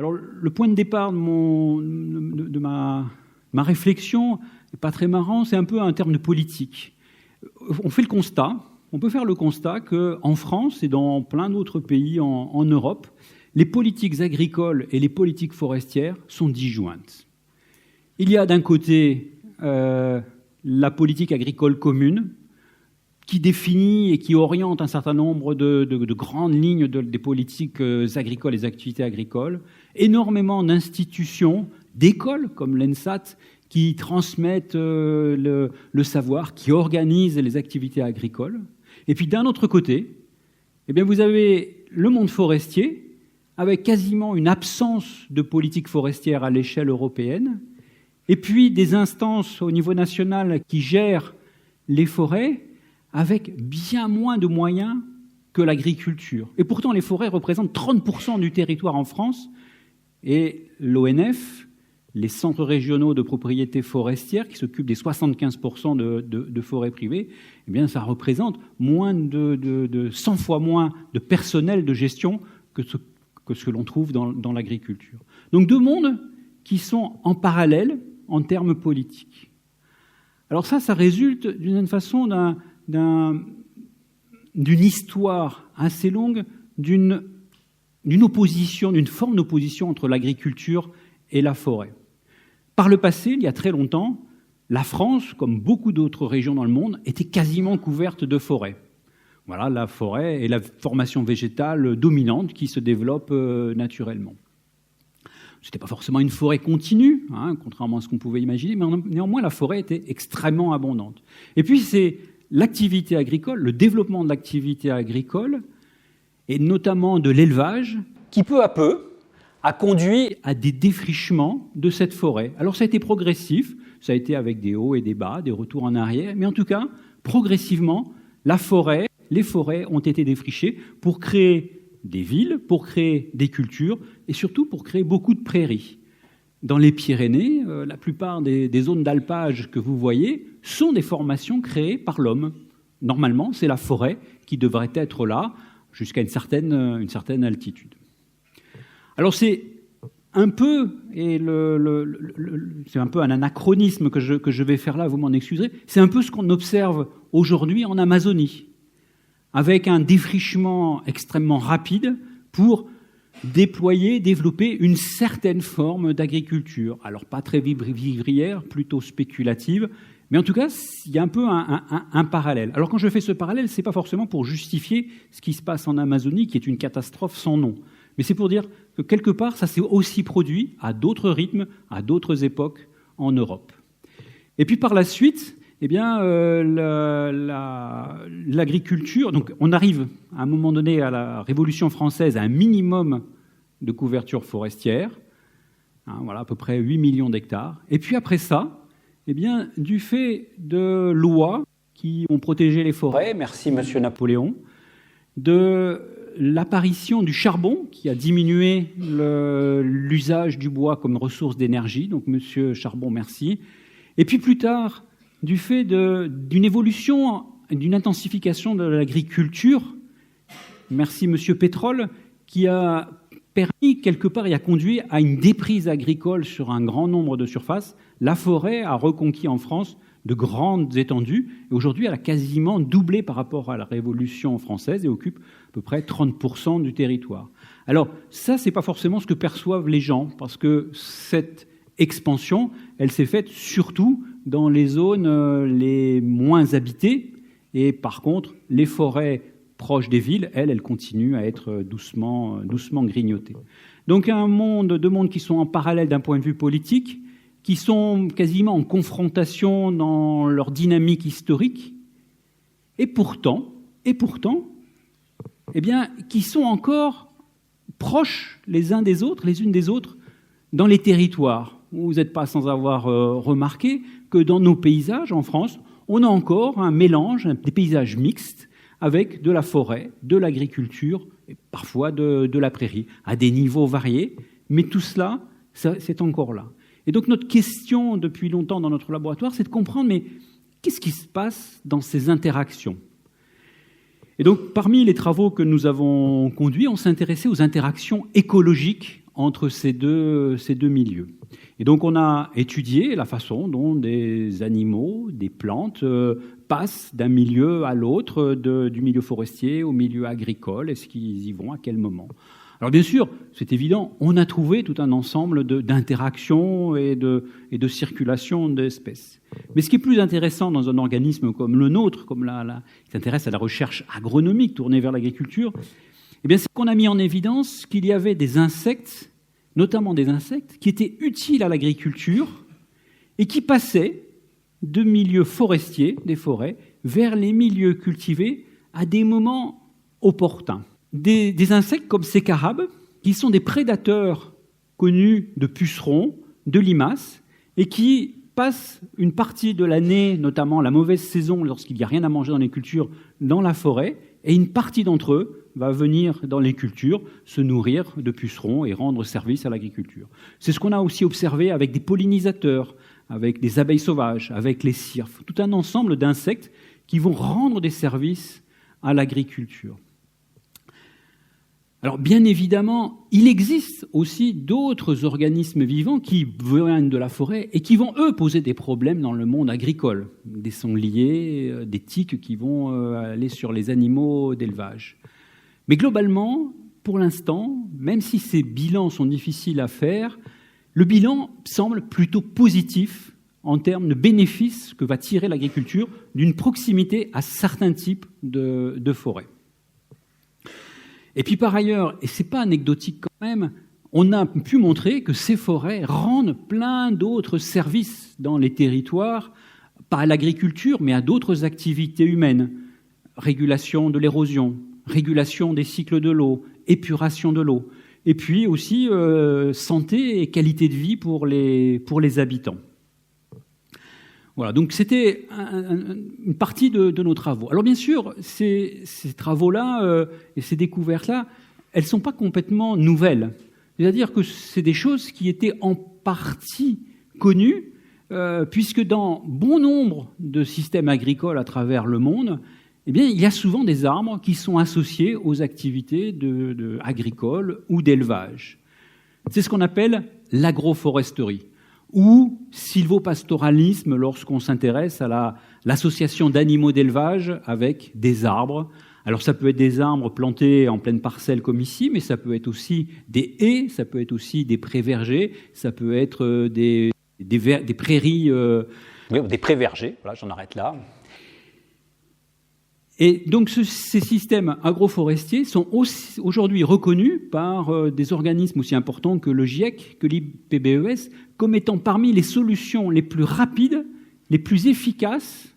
Alors, le point de départ de ma réflexion n'est pas très marrant, c'est un peu un terme de politique. On peut faire le constat qu'en France et dans plein d'autres pays en Europe, les politiques agricoles et les politiques forestières sont disjointes. Il y a d'un côté la politique agricole commune, qui définit et qui oriente un certain nombre de grandes lignes des politiques agricoles et des activités agricoles, énormément d'institutions, d'écoles comme l'ENSAT, qui transmettent le savoir, qui organisent les activités agricoles. Et puis d'un autre côté, eh bien, vous avez le monde forestier, avec quasiment une absence de politique forestière à l'échelle européenne, et puis des instances au niveau national qui gèrent les forêts, avec bien moins de moyens que l'agriculture. Et pourtant, les forêts représentent 30% du territoire en France, et l'ONF, les centres régionaux de propriété forestière, qui s'occupent des 75% de forêts privées, eh bien, ça représente moins de 100 fois moins de personnel de gestion que ce que l'on trouve dans l'agriculture. Donc deux mondes qui sont en parallèle en termes politiques. Alors ça résulte d'une certaine façon d'une histoire assez longue, d'une opposition, d'une forme d'opposition entre l'agriculture et la forêt. Par le passé, il y a très longtemps, la France, comme beaucoup d'autres régions dans le monde, était quasiment couverte de forêts. Voilà, la forêt est la formation végétale dominante qui se développe naturellement. Ce n'était pas forcément une forêt continue, contrairement à ce qu'on pouvait imaginer, mais néanmoins, la forêt était extrêmement abondante. Et puis, c'est l'activité agricole, le développement de l'activité agricole, et notamment de l'élevage, qui peu à peu a conduit à des défrichements de cette forêt. Alors ça a été progressif, ça a été avec des hauts et des bas, des retours en arrière, mais en tout cas, progressivement, les forêts ont été défrichées pour créer des villes, pour créer des cultures, et surtout pour créer beaucoup de prairies. Dans les Pyrénées, la plupart des zones d'alpage que vous voyez sont des formations créées par l'homme. Normalement, c'est la forêt qui devrait être là jusqu'à une certaine altitude. Alors c'est un peu, et c'est un peu un anachronisme que je vais faire là, vous m'en excuserez, c'est un peu ce qu'on observe aujourd'hui en Amazonie, avec un défrichement extrêmement rapide pour développer une certaine forme d'agriculture. Alors pas très vivrière, plutôt spéculative, mais en tout cas, il y a un peu un parallèle. Alors quand je fais ce parallèle, ce n'est pas forcément pour justifier ce qui se passe en Amazonie, qui est une catastrophe sans nom. Mais c'est pour dire que quelque part, ça s'est aussi produit à d'autres rythmes, à d'autres époques en Europe. Et puis par la suite, eh bien, l'agriculture, donc on arrive à un moment donné à la Révolution française à un minimum de couverture forestière, voilà, à peu près 8 millions d'hectares. Et puis après ça, eh bien, du fait de lois qui ont protégé les forêts, merci Monsieur Napoléon, de l'apparition du charbon qui a diminué l'usage du bois comme ressource d'énergie, donc Monsieur Charbon, merci. Et puis plus tard, du fait d'une évolution, d'une intensification de l'agriculture, merci Monsieur Pétrole, qui a permis quelque part et a conduit à une déprise agricole sur un grand nombre de surfaces. La forêt a reconquis en France de grandes étendues et aujourd'hui elle a quasiment doublé par rapport à la Révolution française et occupe à peu près 30% du territoire. Alors ça, c'est pas forcément ce que perçoivent les gens, parce que cette expansion, elle s'est faite surtout dans les zones les moins habitées, et par contre, les forêts proches des villes, elles continuent à être doucement grignotées. Donc deux mondes qui sont en parallèle d'un point de vue politique, qui sont quasiment en confrontation dans leur dynamique historique, et pourtant, eh bien, qui sont encore proches les uns des autres, les unes des autres, dans les territoires. Vous n'êtes pas sans avoir remarqué que dans nos paysages en France, on a encore un mélange, des paysages mixtes, avec de la forêt, de l'agriculture, et parfois de la prairie, à des niveaux variés, mais tout cela, c'est encore là. Et donc notre question depuis longtemps dans notre laboratoire, c'est de comprendre, mais qu'est-ce qui se passe dans ces interactions ? Et donc parmi les travaux que nous avons conduits, on s'est intéressé aux interactions écologiques entre ces deux milieux. Et donc on a étudié la façon dont des animaux, des plantes passent d'un milieu à l'autre, du milieu forestier au milieu agricole. Est-ce qu'ils y vont, à quel moment? Alors bien sûr, c'est évident, on a trouvé tout un ensemble d'interactions et de circulation d'espèces. Mais ce qui est plus intéressant dans un organisme comme le nôtre, qui s'intéresse à la recherche agronomique tournée vers l'agriculture, eh bien, c'est qu'on a mis en évidence qu'il y avait des insectes, notamment des insectes, qui étaient utiles à l'agriculture et qui passaient de milieux forestiers, des forêts, vers les milieux cultivés à des moments opportuns. Des insectes comme ces carabes, qui sont des prédateurs connus de pucerons, de limaces, et qui passent une partie de l'année, notamment la mauvaise saison, lorsqu'il n'y a rien à manger dans les cultures, dans la forêt, et une partie d'entre eux va venir dans les cultures se nourrir de pucerons et rendre service à l'agriculture. C'est ce qu'on a aussi observé avec des pollinisateurs, avec des abeilles sauvages, avec les cirfes, tout un ensemble d'insectes qui vont rendre des services à l'agriculture. Alors bien évidemment, il existe aussi d'autres organismes vivants qui viennent de la forêt et qui vont, eux, poser des problèmes dans le monde agricole. Des sangliers, des tiques qui vont aller sur les animaux d'élevage. Mais globalement, pour l'instant, même si ces bilans sont difficiles à faire, le bilan semble plutôt positif en termes de bénéfices que va tirer l'agriculture d'une proximité à certains types de forêts. Et puis par ailleurs, et ce n'est pas anecdotique quand même, on a pu montrer que ces forêts rendent plein d'autres services dans les territoires, pas à l'agriculture, mais à d'autres activités humaines. Régulation de l'érosion, régulation des cycles de l'eau, épuration de l'eau, et puis aussi santé et qualité de vie pour les habitants. Voilà, donc c'était une partie de nos travaux. Alors bien sûr, ces travaux-là et ces découvertes-là, elles ne sont pas complètement nouvelles. C'est-à-dire que c'est des choses qui étaient en partie connues, puisque dans bon nombre de systèmes agricoles à travers le monde, eh bien, il y a souvent des arbres qui sont associés aux activités agricoles ou d'élevage. C'est ce qu'on appelle l'agroforesterie, ou sylvopastoralisme lorsqu'on s'intéresse à l'association d'animaux d'élevage avec des arbres. Alors ça peut être des arbres plantés en pleine parcelle comme ici, mais ça peut être aussi des haies, ça peut être aussi des prés vergers, ça peut être des prairies... Oui, des prés vergers, voilà, j'en arrête là. Et donc ces systèmes agroforestiers sont aujourd'hui reconnus par des organismes aussi importants que le GIEC, que l'IPBES, comme étant parmi les solutions les plus rapides, les plus efficaces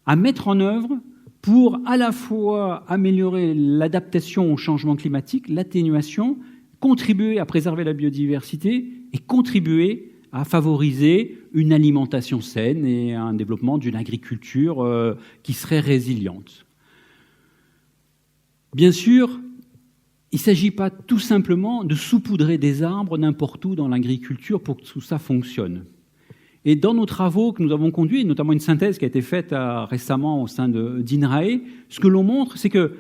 à mettre en œuvre pour à la fois améliorer l'adaptation au changement climatique, l'atténuation, contribuer à préserver la biodiversité et contribuer à favoriser une alimentation saine et un développement d'une agriculture qui serait résiliente. Bien sûr, il ne s'agit pas tout simplement de saupoudrer des arbres n'importe où dans l'agriculture pour que tout ça fonctionne. Et dans nos travaux que nous avons conduits, notamment une synthèse qui a été faite récemment au sein d'INRAE, ce que l'on montre, c'est que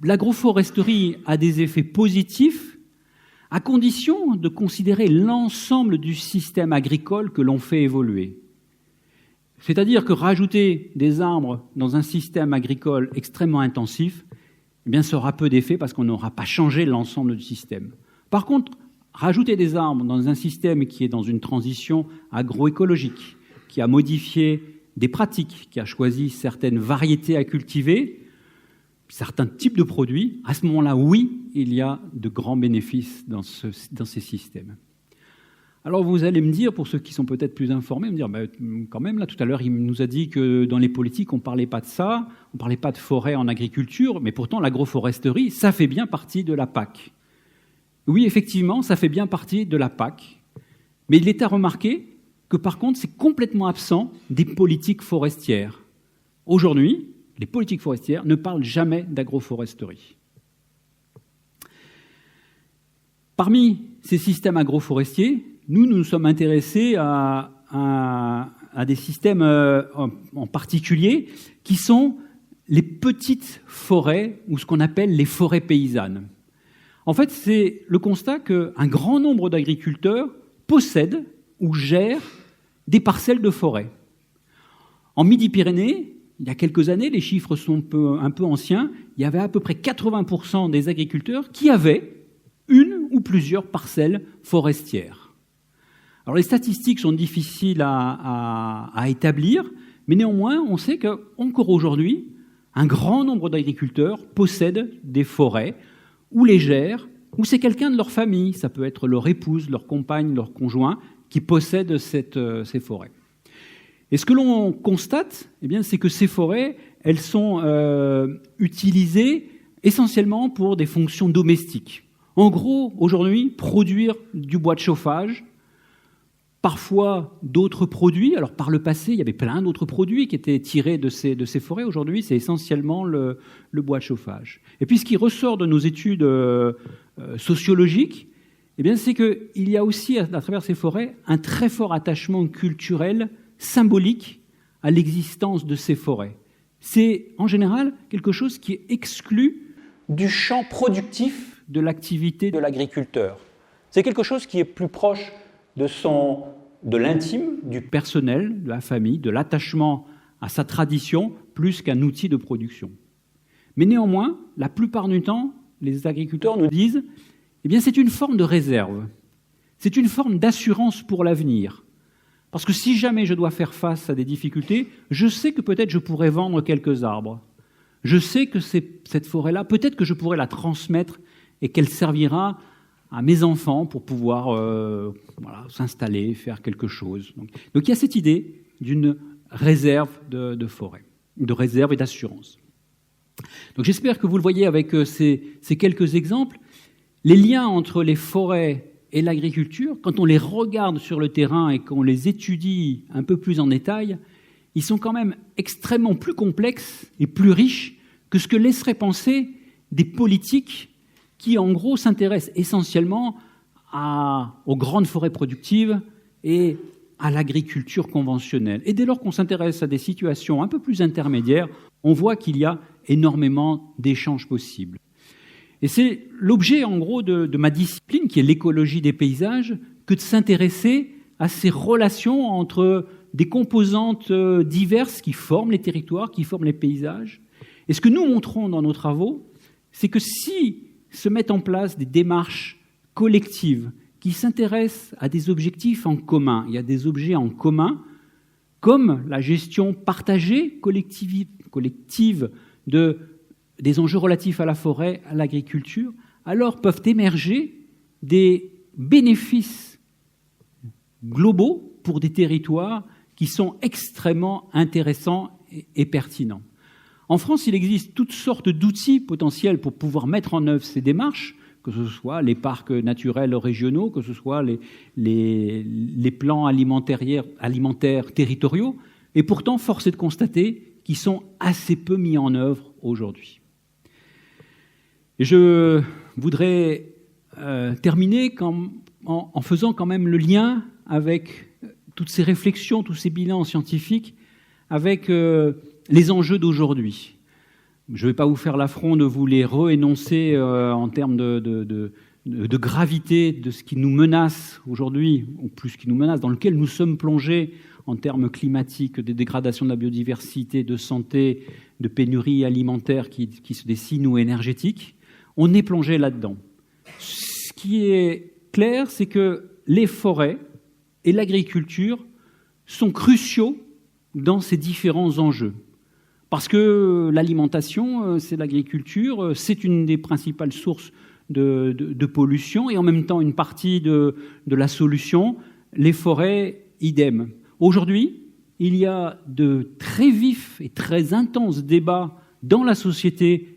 l'agroforesterie a des effets positifs à condition de considérer l'ensemble du système agricole que l'on fait évoluer. C'est-à-dire que rajouter des arbres dans un système agricole extrêmement intensif, eh bien, ça aura peu d'effet parce qu'on n'aura pas changé l'ensemble du système. Par contre, rajouter des arbres dans un système qui est dans une transition agroécologique, qui a modifié des pratiques, qui a choisi certaines variétés à cultiver, certains types de produits, à ce moment-là, oui, il y a de grands bénéfices dans ces systèmes. Alors vous allez me dire, pour ceux qui sont peut-être plus informés, me dire, quand même, là, tout à l'heure, il nous a dit que dans les politiques, on ne parlait pas de ça, on ne parlait pas de forêt en agriculture, mais pourtant l'agroforesterie, ça fait bien partie de la PAC. Oui, effectivement, ça fait bien partie de la PAC, mais il est à remarquer que par contre, c'est complètement absent des politiques forestières. Aujourd'hui, les politiques forestières ne parlent jamais d'agroforesterie. Parmi ces systèmes agroforestiers, nous sommes intéressés à des systèmes en particulier qui sont les petites forêts ou ce qu'on appelle les forêts paysannes. En fait, c'est le constat qu'un grand nombre d'agriculteurs possèdent ou gèrent des parcelles de forêt. En Midi-Pyrénées, il y a quelques années, les chiffres sont un peu anciens, il y avait à peu près 80% des agriculteurs qui avaient une ou plusieurs parcelles forestières. Alors les statistiques sont difficiles à établir, mais néanmoins, on sait qu'encore aujourd'hui, un grand nombre d'agriculteurs possèdent des forêts ou les gèrent, ou c'est quelqu'un de leur famille, ça peut être leur épouse, leur compagne, leur conjoint, qui possède ces forêts. Et ce que l'on constate, eh bien, c'est que ces forêts, elles sont utilisées essentiellement pour des fonctions domestiques. En gros, aujourd'hui, produire du bois de chauffage, parfois d'autres produits. Alors par le passé, il y avait plein d'autres produits qui étaient tirés de ces forêts. Aujourd'hui, c'est essentiellement le bois de chauffage. Et puis ce qui ressort de nos études sociologiques, eh bien, c'est qu'il y a aussi, à travers ces forêts, un très fort attachement culturel, symbolique, à l'existence de ces forêts. C'est, en général, quelque chose qui est exclu du champ productif de l'activité de l'agriculteur. C'est quelque chose qui est plus proche de l'intime, du personnel, de la famille, de l'attachement à sa tradition, plus qu'un outil de production. Mais néanmoins, la plupart du temps, les agriculteurs nous disent eh bien, c'est une forme de réserve, c'est une forme d'assurance pour l'avenir. Parce que si jamais je dois faire face à des difficultés, je sais que peut-être je pourrais vendre quelques arbres. Je sais que cette forêt-là, peut-être que je pourrais la transmettre et qu'elle servira à mes enfants pour pouvoir s'installer, faire quelque chose. Donc il y a cette idée d'une réserve de forêt, de réserve et d'assurance. Donc j'espère que vous le voyez avec ces quelques exemples. Les liens entre les forêts et l'agriculture, quand on les regarde sur le terrain et qu'on les étudie un peu plus en détail, ils sont quand même extrêmement plus complexes et plus riches que ce que laisseraient penser des politiques qui, en gros, s'intéressent essentiellement aux grandes forêts productives et à l'agriculture conventionnelle. Et dès lors qu'on s'intéresse à des situations un peu plus intermédiaires, on voit qu'il y a énormément d'échanges possibles. Et c'est l'objet, en gros, de ma discipline, qui est l'écologie des paysages, que de s'intéresser à ces relations entre des composantes diverses qui forment les territoires, qui forment les paysages. Et ce que nous montrons dans nos travaux, c'est que si se mettent en place des démarches collectives qui s'intéressent à des objectifs en commun, il y a des objets en commun, comme la gestion partagée, collective des enjeux relatifs à la forêt, à l'agriculture, alors peuvent émerger des bénéfices globaux pour des territoires qui sont extrêmement intéressants et pertinents. En France, il existe toutes sortes d'outils potentiels pour pouvoir mettre en œuvre ces démarches, que ce soit les parcs naturels régionaux, que ce soit les plans alimentaires territoriaux, et pourtant, force est de constater qu'ils sont assez peu mis en œuvre aujourd'hui. Et je voudrais terminer en faisant quand même le lien avec toutes ces réflexions, tous ces bilans scientifiques, avec les enjeux d'aujourd'hui. Je ne vais pas vous faire l'affront de vous les réénoncer en termes de gravité de ce qui nous menace aujourd'hui, ou plus ce qui nous menace, dans lequel nous sommes plongés en termes climatiques, de dégradation de la biodiversité, de santé, de pénurie alimentaire qui se dessine ou énergétique. On est plongé là-dedans. Ce qui est clair, c'est que les forêts et l'agriculture sont cruciaux dans ces différents enjeux. Parce que l'alimentation, c'est l'agriculture, c'est une des principales sources de pollution et en même temps une partie de la solution. Les forêts, idem. Aujourd'hui, il y a de très vifs et très intenses débats dans la société,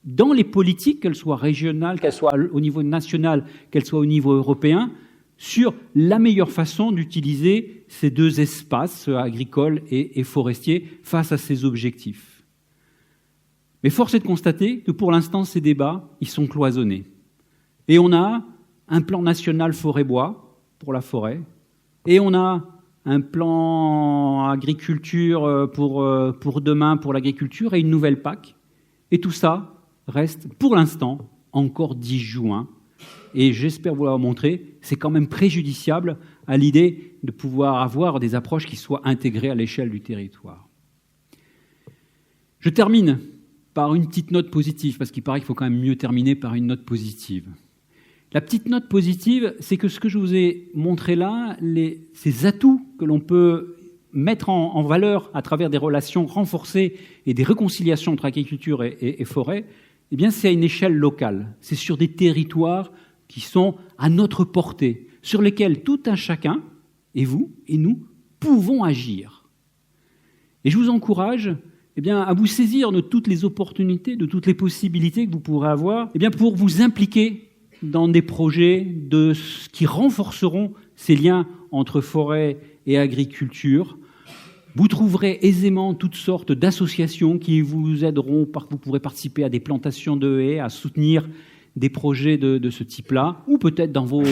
dans les politiques, qu'elles soient régionales, qu'elles soient au niveau national, qu'elles soient au niveau européen, sur la meilleure façon d'utiliser ces deux espaces, agricoles et forestiers, face à ces objectifs. Mais force est de constater que pour l'instant, ces débats, ils sont cloisonnés. Et on a un plan national forêt-bois pour la forêt, et on a un plan agriculture pour demain, pour l'agriculture, et une nouvelle PAC. Et tout ça reste, pour l'instant, encore 10 juin. Et j'espère vous l'avoir montré, c'est quand même préjudiciable à l'idée de pouvoir avoir des approches qui soient intégrées à l'échelle du territoire. Je termine par une petite note positive, parce qu'il paraît qu'il faut quand même mieux terminer par une note positive. La petite note positive, c'est que ce que je vous ai montré là, ces atouts que l'on peut mettre en valeur à travers des relations renforcées et des réconciliations entre agriculture et forêt, eh bien, c'est à une échelle locale. C'est sur des territoires qui sont à notre portée, sur lesquels tout un chacun, et vous et nous, pouvons agir. Et je vous encourage à vous saisir de toutes les opportunités, de toutes les possibilités que vous pourrez avoir pour vous impliquer dans des projets qui renforceront ces liens entre forêt et agriculture. Vous trouverez aisément toutes sortes d'associations qui vous aideront, vous pourrez participer à des plantations de haies, à soutenir des projets de ce type-là, ou peut-être dans vos